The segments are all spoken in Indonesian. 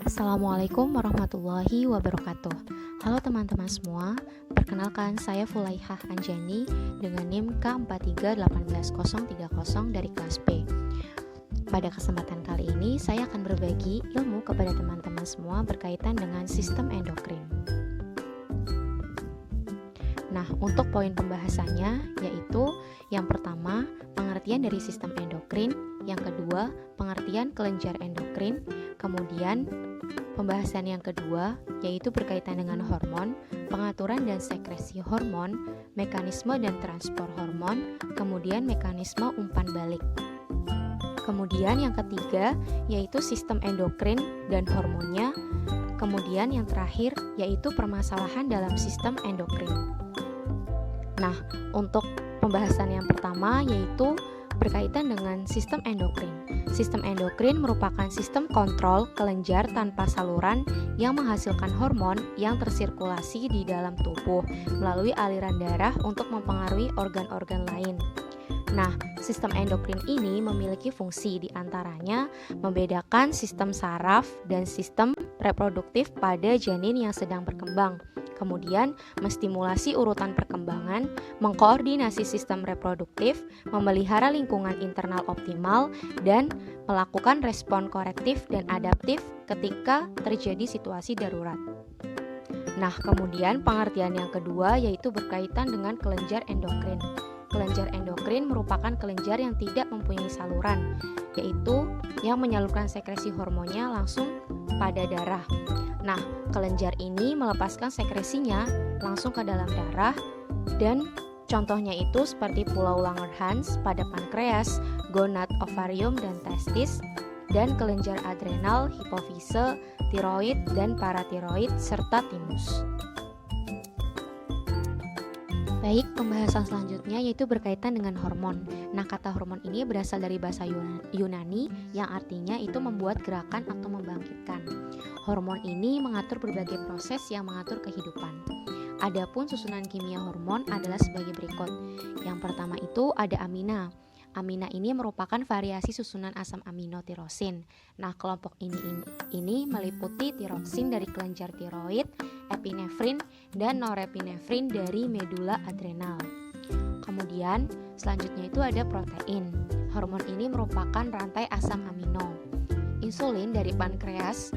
Assalamualaikum warahmatullahi wabarakatuh. Halo teman-teman semua, perkenalkan saya Fulaihah Anjani dengan NIM K4318030 dari kelas B. Pada kesempatan kali ini, saya akan berbagi ilmu kepada teman-teman semua berkaitan dengan sistem endokrin. Nah, untuk poin pembahasannya yaitu yang pertama, pengertian dari sistem endokrin, yang kedua, pengertian kelenjar endokrin, kemudian pembahasan yang kedua yaitu berkaitan dengan hormon, pengaturan dan sekresi hormon, mekanisme dan transport hormon, kemudian mekanisme umpan balik. Kemudian yang ketiga yaitu sistem endokrin dan hormonnya, kemudian yang terakhir yaitu permasalahan dalam sistem endokrin. Nah, untuk pembahasan yang pertama yaitu berkaitan dengan sistem endokrin. Sistem endokrin merupakan sistem kontrol kelenjar tanpa saluran yang menghasilkan hormon yang tersirkulasi di dalam tubuh melalui aliran darah untuk mempengaruhi organ-organ lain. Nah, sistem endokrin ini memiliki fungsi diantaranya membedakan sistem saraf dan sistem reproduktif pada janin yang sedang berkembang. Kemudian, menstimulasi urutan perkembangan, mengkoordinasi sistem reproduktif, memelihara lingkungan internal optimal, dan melakukan respon korektif dan adaptif ketika terjadi situasi darurat. Nah, kemudian pengertian yang kedua yaitu berkaitan dengan kelenjar endokrin. Kelenjar endokrin merupakan kelenjar yang tidak mempunyai saluran, yaitu yang menyalurkan sekresi hormonnya langsung pada darah. Nah, kelenjar ini melepaskan sekresinya langsung ke dalam darah dan contohnya itu seperti pulau Langerhans pada pankreas, gonad, ovarium, dan testis, dan kelenjar adrenal, hipofise, tiroid, dan paratiroid, serta timus. Baik, pembahasan selanjutnya yaitu berkaitan dengan hormon. Nah, kata hormon ini berasal dari bahasa Yunani yang artinya itu membuat gerakan atau membangkitkan. Hormon ini mengatur berbagai proses yang mengatur kehidupan. Adapun susunan kimia hormon adalah sebagai berikut. Yang pertama itu ada amina. Amina ini merupakan variasi susunan asam amino tirosin. Nah, kelompok ini meliputi tiroksin dari kelenjar tiroid, epinefrin, dan norepinefrin dari medula adrenal. Kemudian, selanjutnya itu ada protein. Hormon ini merupakan rantai asam amino. Insulin dari pankreas,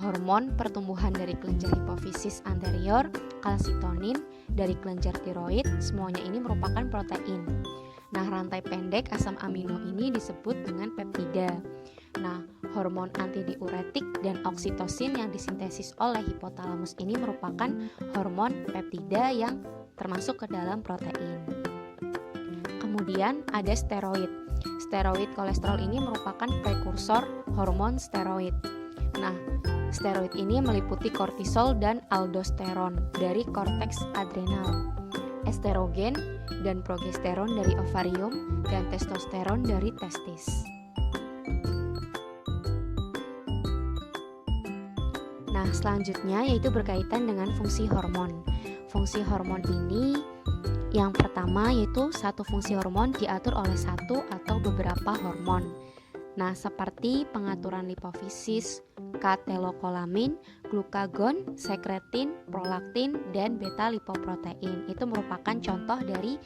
hormon pertumbuhan dari kelenjar hipofisis anterior, kalsitonin dari kelenjar tiroid, semuanya ini merupakan protein. Nah, rantai pendek asam amino ini disebut dengan peptida. Nah, hormon antidiuretik dan oksitosin yang disintesis oleh hipotalamus ini merupakan hormon peptida yang termasuk ke dalam protein. Kemudian ada steroid. Steroid kolesterol ini merupakan prekursor hormon steroid. Nah, steroid ini meliputi kortisol dan aldosteron dari korteks adrenal, estrogen dan progesteron dari ovarium, dan testosteron dari testis. Nah, selanjutnya yaitu berkaitan dengan fungsi hormon. Fungsi hormon ini yang pertama yaitu satu fungsi hormon diatur oleh satu atau beberapa hormon. Nah, seperti pengaturan lipofisis, katekolamin, glukagon, sekretin, prolaktin, dan beta lipoprotein. Itu merupakan contoh dari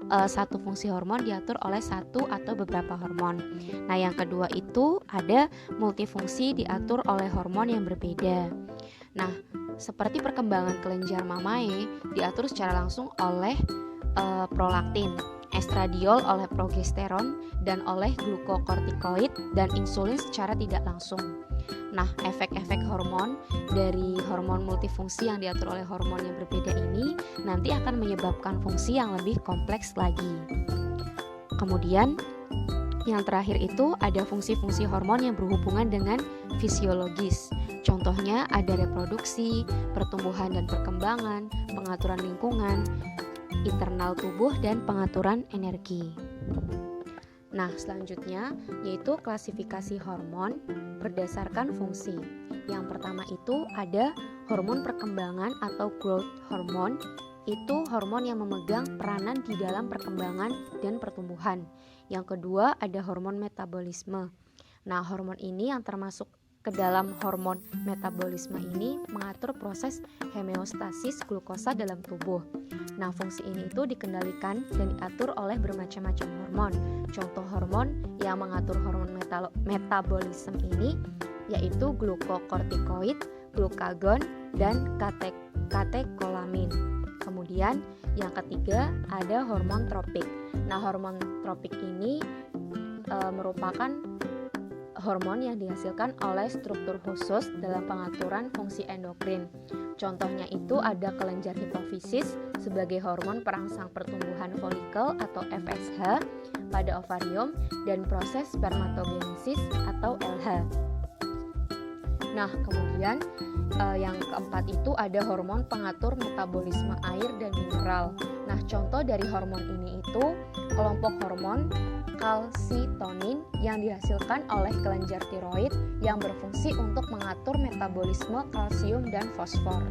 satu fungsi hormon diatur oleh satu atau beberapa hormon. Nah, yang kedua itu ada multifungsi diatur oleh hormon yang berbeda. Nah, seperti perkembangan kelenjar mamae diatur secara langsung oleh prolaktin, estradiol oleh progesteron, dan oleh glukokortikoid dan insulin secara tidak langsung. Nah, efek-efek hormon dari hormon multifungsi yang diatur oleh hormon yang berbeda ini nanti akan menyebabkan fungsi yang lebih kompleks lagi. Kemudian, yang terakhir itu ada fungsi-fungsi hormon yang berhubungan dengan fisiologis. Contohnya ada reproduksi, pertumbuhan dan perkembangan, pengaturan lingkungan, internal tubuh, dan pengaturan energi. Nah, selanjutnya yaitu klasifikasi hormon berdasarkan fungsi. Yang pertama itu ada hormon perkembangan atau growth hormone. Itu hormon yang memegang peranan di dalam perkembangan dan pertumbuhan. Yang kedua ada hormon metabolisme. Nah, hormon ini yang termasuk ke dalam hormon metabolisme ini mengatur proses homeostasis glukosa dalam tubuh. Nah, fungsi ini itu dikendalikan dan diatur oleh bermacam-macam hormon. Contoh hormon yang mengatur hormon metabolisme ini yaitu glukokortikoid, glukagon, dan katekolamin. Kemudian yang ketiga ada hormon tropik. Nah, hormon tropik ini merupakan hormon yang dihasilkan oleh struktur khusus dalam pengaturan fungsi endokrin. Contohnya itu ada kelenjar hipofisis sebagai hormon perangsang pertumbuhan folikel atau FSH pada ovarium dan proses spermatogenesis atau LH. Nah, kemudian yang keempat itu ada hormon pengatur metabolisme air dan mineral. Nah, contoh dari hormon ini itu kelompok hormon kalsitonin yang dihasilkan oleh kelenjar tiroid yang berfungsi untuk mengatur metabolisme kalsium dan fosfor.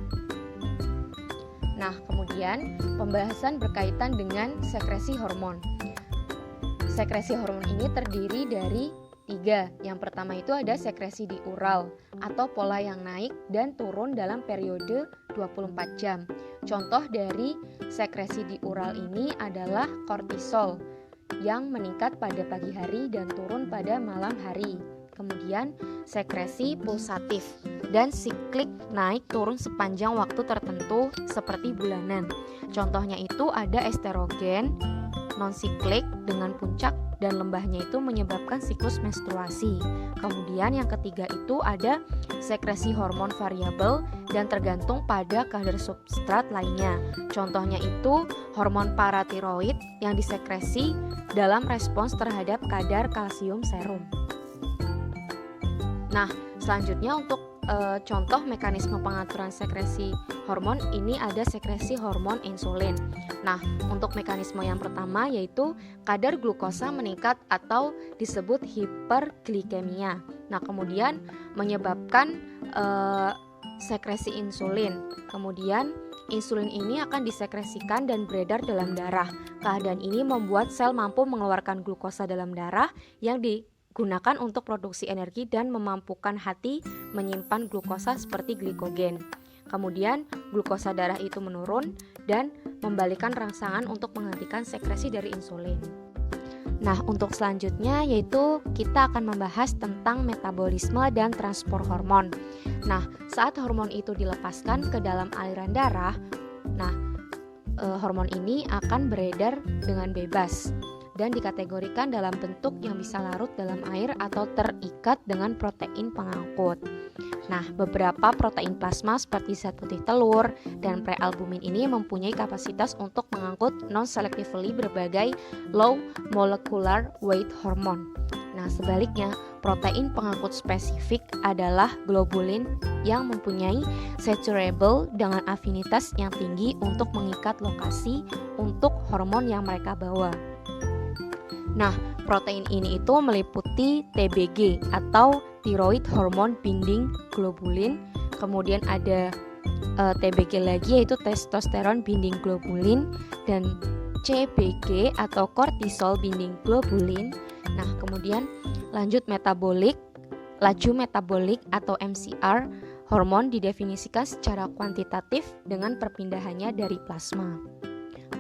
Nah, kemudian pembahasan berkaitan dengan sekresi hormon. Sekresi hormon ini terdiri dari 3. Yang pertama itu ada sekresi di ural atau pola yang naik dan turun dalam periode 24 jam. Contoh dari sekresi di ural ini adalah kortisol yang meningkat pada pagi hari dan turun pada malam hari. Kemudian sekresi pulsatif dan siklik naik turun sepanjang waktu tertentu seperti bulanan. Contohnya itu ada estrogen non-siklik dengan puncak dan lembahnya itu menyebabkan siklus menstruasi. Kemudian yang ketiga itu ada sekresi hormon variabel dan tergantung pada kadar substrat lainnya. Contohnya itu hormon paratiroid yang disekresi dalam respons terhadap kadar kalsium serum. Nah, selanjutnya untuk contoh mekanisme pengaturan sekresi hormon ini ada sekresi hormon insulin. Nah, untuk mekanisme yang pertama yaitu kadar glukosa meningkat atau disebut hiperglikemia. Nah, kemudian menyebabkan sekresi insulin. Kemudian insulin ini akan disekresikan dan beredar dalam darah. Keadaan ini membuat sel mampu mengeluarkan glukosa dalam darah yang digunakan untuk produksi energi dan memampukan hati menyimpan glukosa seperti glikogen. Kemudian glukosa darah itu menurun dan membalikan rangsangan untuk menghentikan sekresi dari insulin. Nah, untuk selanjutnya yaitu kita akan membahas tentang metabolisme dan transport hormon. Nah, saat hormon itu dilepaskan ke dalam aliran darah, hormon ini akan beredar dengan bebas dan dikategorikan dalam bentuk yang bisa larut dalam air atau terikat dengan protein pengangkut. Nah, beberapa protein plasma seperti zat putih telur dan prealbumin ini mempunyai kapasitas untuk mengangkut non-selectively berbagai low molecular weight hormone. Nah, sebaliknya, protein pengangkut spesifik adalah globulin yang mempunyai saturable dengan afinitas yang tinggi untuk mengikat lokasi untuk hormon yang mereka bawa. Nah, protein ini itu meliputi TBG atau thyroid hormone binding globulin, kemudian ada TBG lagi yaitu testosteron binding globulin, dan CBG atau cortisol binding globulin. Nah, kemudian laju metabolik atau MCR hormon didefinisikan secara kuantitatif dengan perpindahannya dari plasma.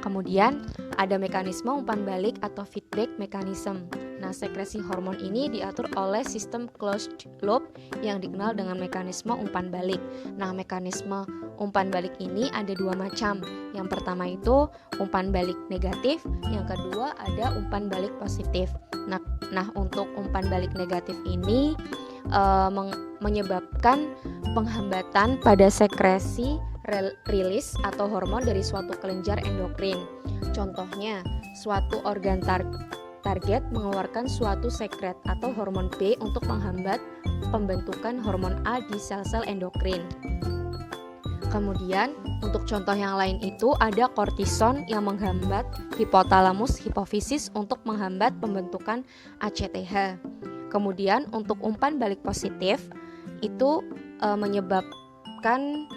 Kemudian ada mekanisme umpan balik atau feedback mechanism. Nah, sekresi hormon ini diatur oleh sistem closed loop yang dikenal dengan mekanisme umpan balik. Nah, mekanisme umpan balik ini ada dua macam. Yang pertama itu umpan balik negatif, yang kedua ada umpan balik positif. Nah, untuk umpan balik negatif ini menyebabkan penghambatan pada sekresi rilis atau hormon dari suatu kelenjar endokrin. Contohnya, suatu organ target mengeluarkan suatu sekret atau hormon B untuk menghambat pembentukan hormon A di sel-sel endokrin. Kemudian, untuk contoh yang lain itu ada kortison yang menghambat hipotalamus hipofisis untuk menghambat pembentukan ACTH. Kemudian, untuk umpan balik positif itu menyebabkan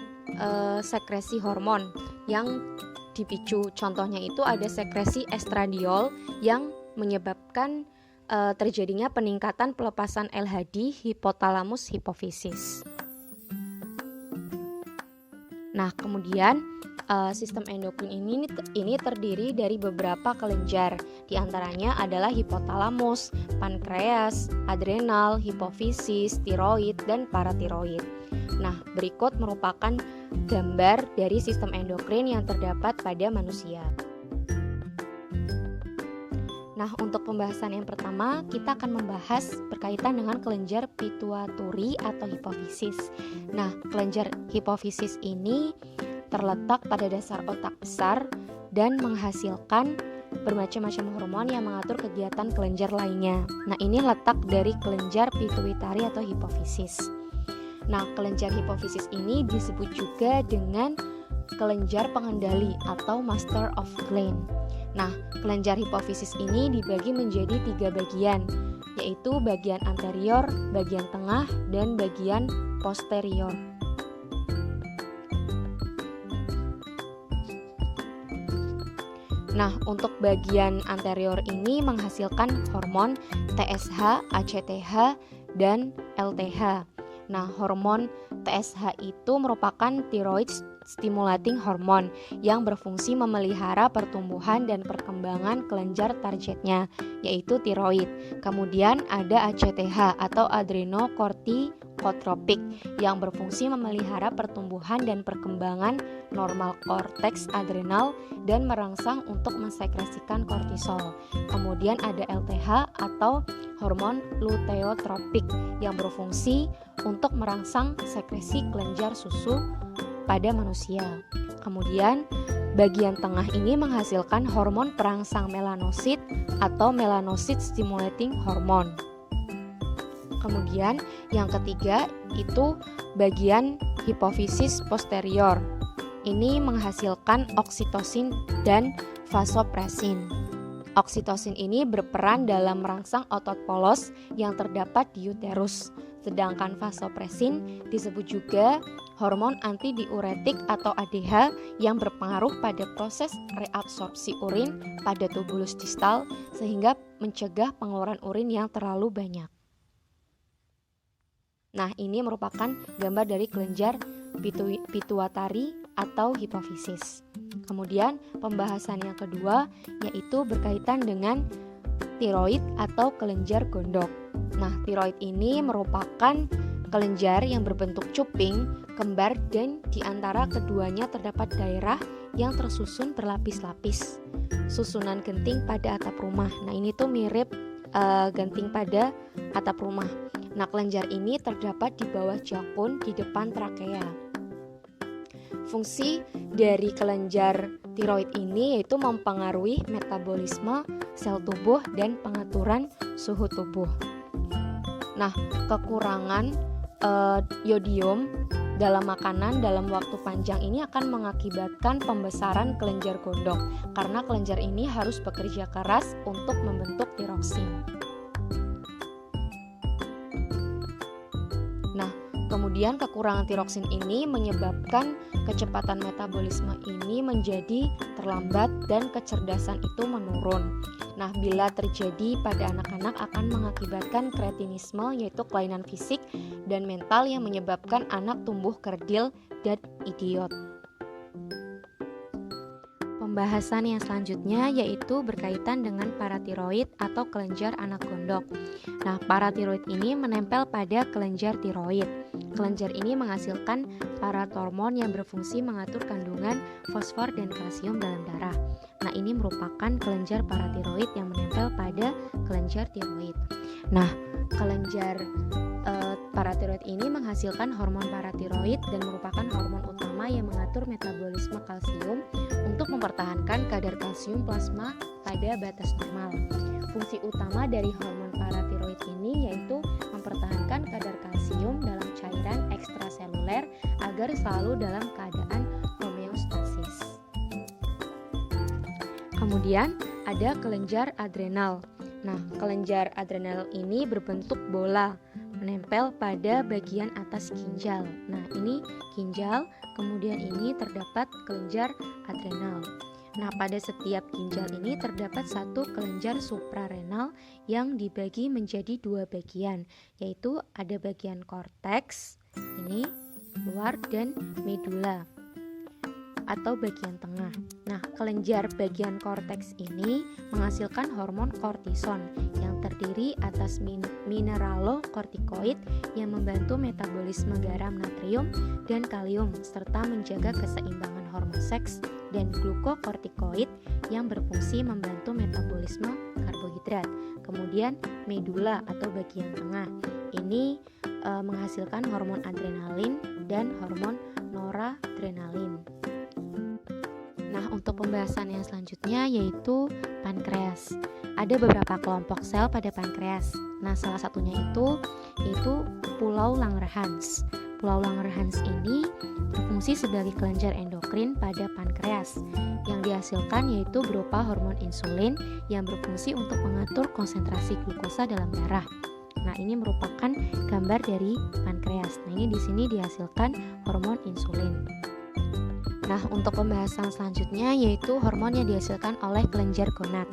sekresi hormon yang dipicu. Contohnya itu ada sekresi estradiol yang menyebabkan terjadinya peningkatan pelepasan LH di hipotalamus hipofisis. Nah, kemudian sistem endokrin ini terdiri dari beberapa kelenjar. Di antaranya adalah hipotalamus, pankreas, adrenal, hipofisis, tiroid, dan paratiroid. Nah, berikut merupakan gambar dari sistem endokrin yang terdapat pada manusia. Nah, untuk pembahasan yang pertama, kita akan membahas berkaitan dengan kelenjar pituitari atau hipofisis. Nah, kelenjar hipofisis ini terletak pada dasar otak besar dan menghasilkan bermacam-macam hormon yang mengatur kegiatan kelenjar lainnya. Nah, ini letak dari kelenjar pituitari atau hipofisis. Nah, kelenjar hipofisis ini disebut juga dengan kelenjar pengendali atau master of gland. Nah, kelenjar hipofisis ini dibagi menjadi 3 bagian, yaitu bagian anterior, bagian tengah, dan bagian posterior. Nah, untuk bagian anterior ini menghasilkan hormon TSH, ACTH, dan LTH. Nah, hormon TSH itu merupakan thyroid stimulating hormone yang berfungsi memelihara pertumbuhan dan perkembangan kelenjar targetnya, yaitu tiroid. Kemudian ada ACTH atau adrenocorticotropic yang berfungsi memelihara pertumbuhan dan perkembangan normal korteks adrenal dan merangsang untuk mensekresikan kortisol. Kemudian ada LTH atau hormon luteotropik yang berfungsi untuk merangsang sekresi kelenjar susu pada manusia. Kemudian bagian tengah ini menghasilkan hormon perangsang melanosit atau melanocyte stimulating hormone. Kemudian yang ketiga itu bagian hipofisis posterior. Ini menghasilkan oksitosin dan vasopresin. Oksitosin ini berperan dalam merangsang otot polos yang terdapat di uterus. Sedangkan vasopresin disebut juga hormon antidiuretik atau ADH yang berpengaruh pada proses reabsorpsi urin pada tubulus distal sehingga mencegah pengeluaran urin yang terlalu banyak. Nah, ini merupakan gambar dari kelenjar pituitari atau hipofisis. Kemudian pembahasan yang kedua yaitu berkaitan dengan tiroid atau kelenjar gondok. Nah, tiroid ini merupakan kelenjar yang berbentuk cuping, kembar, dan di antara keduanya terdapat daerah yang tersusun berlapis-lapis. Susunan genting pada atap rumah. Nah, ini tuh mirip genting pada atap rumah. Nah, kelenjar ini terdapat di bawah jakun di depan trakea. Fungsi dari kelenjar tiroid ini yaitu mempengaruhi metabolisme sel tubuh dan pengaturan suhu tubuh. Nah, kekurangan yodium dalam makanan dalam waktu panjang ini akan mengakibatkan pembesaran kelenjar gondok karena kelenjar ini harus bekerja keras untuk membentuk tiroksin. Nah, kemudian kekurangan tiroksin ini menyebabkan kecepatan metabolisme ini menjadi terlambat dan kecerdasan itu menurun. Nah, bila terjadi pada anak-anak akan mengakibatkan kretinisme yaitu kelainan fisik dan mental yang menyebabkan anak tumbuh kerdil dan idiot. Pembahasan yang selanjutnya yaitu berkaitan dengan paratiroid atau kelenjar anak gondok. Nah, paratiroid ini menempel pada kelenjar tiroid. Kelenjar ini menghasilkan paratormon yang berfungsi mengatur kandungan fosfor dan kalsium dalam darah. Nah, ini merupakan kelenjar paratiroid yang menempel pada kelenjar tiroid. Nah, kelenjar paratiroid ini menghasilkan hormon paratiroid dan merupakan hormon utama yang mengatur metabolisme kalsium untuk mempertahankan kadar kalsium plasma pada batas normal. Fungsi utama dari hormon paratiroid ini yaitu mempertahankan kadar kalsium dalam cairan ekstraseluler agar selalu dalam keadaan homeostasis. Kemudian ada kelenjar adrenal. Nah, kelenjar adrenal ini berbentuk bola, menempel pada bagian atas ginjal. Nah, ini ginjal, kemudian ini terdapat kelenjar adrenal. Nah, pada setiap ginjal ini terdapat satu kelenjar suprarenal yang dibagi menjadi dua bagian, yaitu ada bagian korteks, ini luar, dan medula atau bagian tengah. Nah, kelenjar bagian korteks ini menghasilkan hormon kortison yang terdiri atas mineralokortikoid yang membantu metabolisme garam natrium dan kalium serta menjaga keseimbangan hormon seks, dan glukokortikoid yang berfungsi membantu metabolisme karbohidrat. Kemudian medula atau bagian tengah ini menghasilkan hormon adrenalin dan hormon noradrenalin. Nah, untuk pembahasan yang selanjutnya yaitu pankreas. Ada beberapa kelompok sel pada pankreas. Nah, salah satunya yaitu Pulau Langerhans. Pulau Langerhans ini berfungsi sebagai kelenjar endokrin pada pankreas. Yang dihasilkan yaitu berupa hormon insulin yang berfungsi untuk mengatur konsentrasi glukosa dalam darah. Nah, ini merupakan gambar dari pankreas. Nah, ini di sini dihasilkan hormon insulin. Nah, untuk pembahasan selanjutnya yaitu hormon yang dihasilkan oleh kelenjar gonad.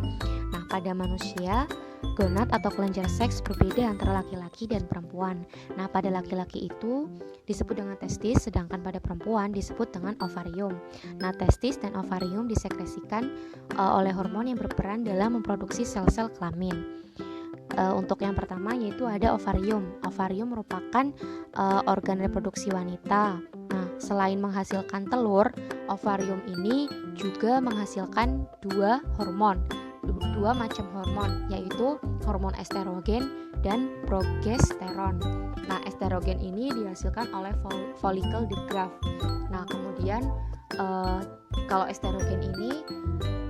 Nah, pada manusia, gonad atau kelenjar seks berbeda antara laki-laki dan perempuan. Nah, pada laki-laki itu disebut dengan testis, sedangkan pada perempuan disebut dengan ovarium. Nah, testis dan ovarium disekresikan oleh hormon yang berperan dalam memproduksi sel-sel kelamin. Untuk yang pertama yaitu ada ovarium. Ovarium merupakan organ reproduksi wanita. Nah, selain menghasilkan telur, ovarium ini juga menghasilkan dua macam hormon, yaitu hormon estrogen dan progesteron. Nah, estrogen ini dihasilkan oleh follicle de Graaff. Nah, kemudian kalau estrogen ini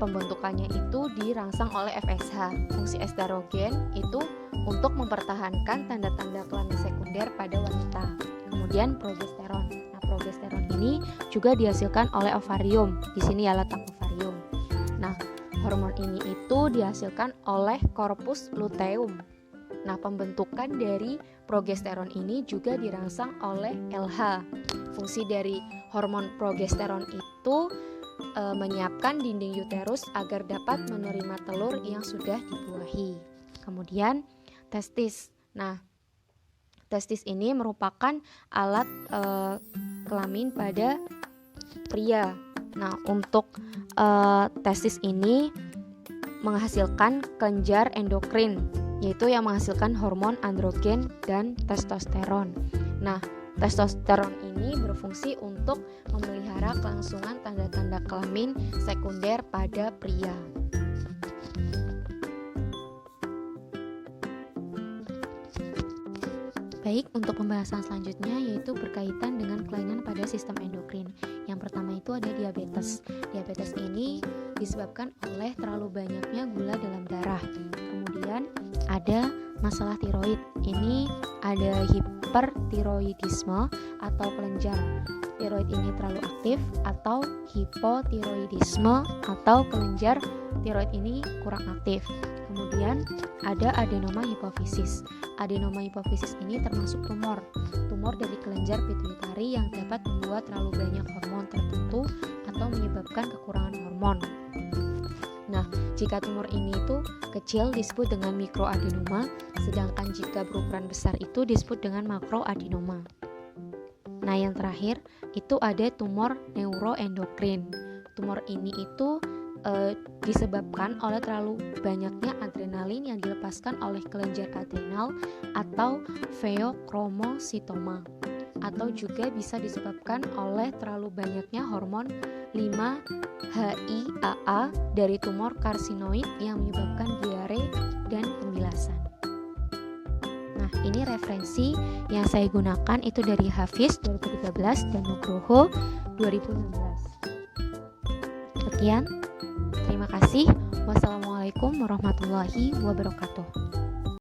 pembentukannya itu dirangsang oleh FSH. Fungsi estrogen itu untuk mempertahankan tanda-tanda kelamin sekunder pada wanita. Kemudian progesteron. Nah, progesteron ini juga dihasilkan oleh ovarium. Di sini ya letak ovarium. Nah, hormon ini itu dihasilkan oleh corpus luteum. Nah, pembentukan dari progesteron ini juga dirangsang oleh LH. Fungsi dari hormon progesteron itu menyiapkan dinding uterus agar dapat menerima telur yang sudah dibuahi. Kemudian testis. Nah, testis ini merupakan alat kelamin pada pria. Nah, untuk testis ini menghasilkan kelenjar endokrin, yaitu yang menghasilkan hormon androgen dan testosteron. Nah, testosteron ini berfungsi untuk memelihara kelangsungan tanda-tanda kelamin sekunder pada pria. Baik, untuk pembahasan selanjutnya yaitu berkaitan dengan kelainan pada sistem endokrin. Yang pertama itu ada diabetes. Diabetes ini disebabkan oleh terlalu banyaknya gula dalam darah. Kemudian ada masalah tiroid. Ini ada hipertiroidisme atau kelenjar tiroid ini terlalu aktif, atau hipotiroidisme atau kelenjar tiroid ini kurang aktif. Kemudian ada adenoma hipofisis. Adenoma hipofisis ini termasuk tumor dari kelenjar pituitari yang dapat membuat terlalu banyak hormon tertentu atau menyebabkan kekurangan hormon. Nah, jika tumor ini itu kecil disebut dengan mikroadenoma, sedangkan jika berukuran besar itu disebut dengan makroadenoma. Nah, yang terakhir itu ada tumor neuroendokrin. Tumor ini itu disebabkan oleh terlalu banyaknya adrenalin yang dilepaskan oleh kelenjar adrenal atau pheochromocytoma, atau juga bisa disebabkan oleh terlalu banyaknya hormon 5-HIAA dari tumor karsinoid yang menyebabkan diare dan pembilasan. Nah, ini referensi yang saya gunakan itu dari Hafiz 2013 dan Nugroho 2016. Sekian. Terima kasih. Wassalamualaikum warahmatullahi wabarakatuh.